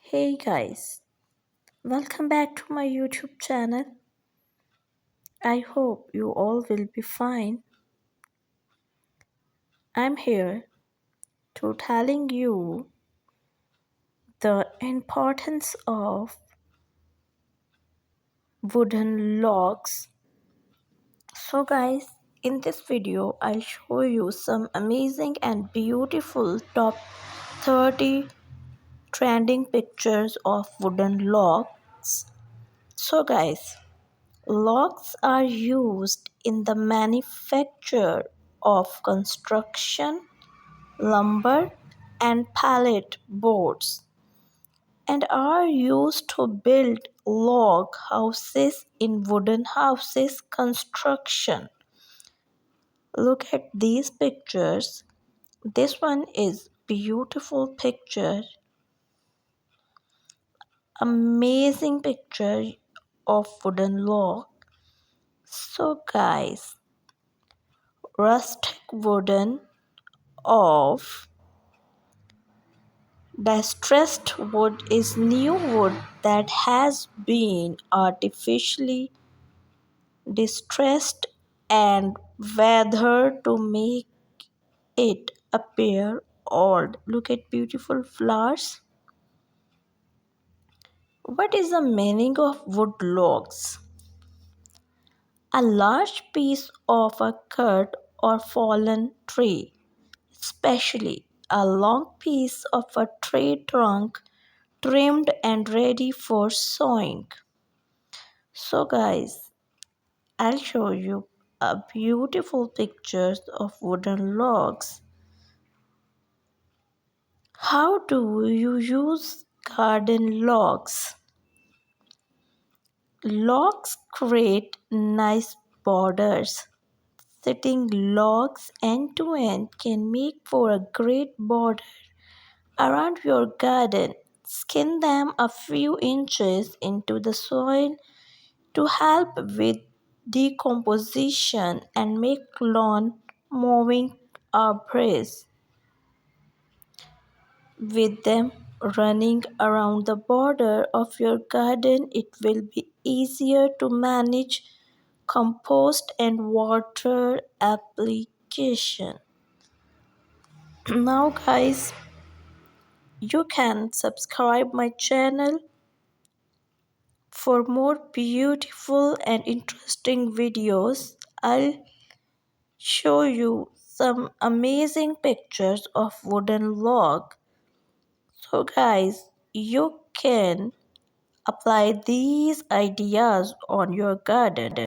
Hey guys, welcome back to my YouTube channel. I hope you all will be fine. I'm here to telling you the importance of wooden logs. So guys, in this video I'll show you some amazing and beautiful top 30 trending pictures of wooden logs. So guys, logs are used in the manufacture of construction, lumber, and pallet boards and are used to build log houses in wooden houses construction. Look at these pictures. This one is beautiful picture, amazing picture of wooden log. So guys, rustic wooden of distressed wood is new wood that has been artificially distressed and weathered to make it appear old. Look at beautiful flowers. What is the meaning of wood logs? A large piece of a cut or fallen tree, especially a long piece of a tree trunk trimmed and ready for sewing. So guys, I'll show you a beautiful pictures of wooden logs. How do you use garden logs? Logs create nice borders. Sitting logs end to end can make for a great border around your garden. Skin them a few inches into the soil to help with decomposition and make lawn mowing a breeze. With them running around the border of your garden, it will be easier to manage compost and water application. Now guys, you can subscribe my channel for more beautiful and interesting videos. I'll show you some amazing pictures of wooden log. So guys, you can apply these ideas on your garden.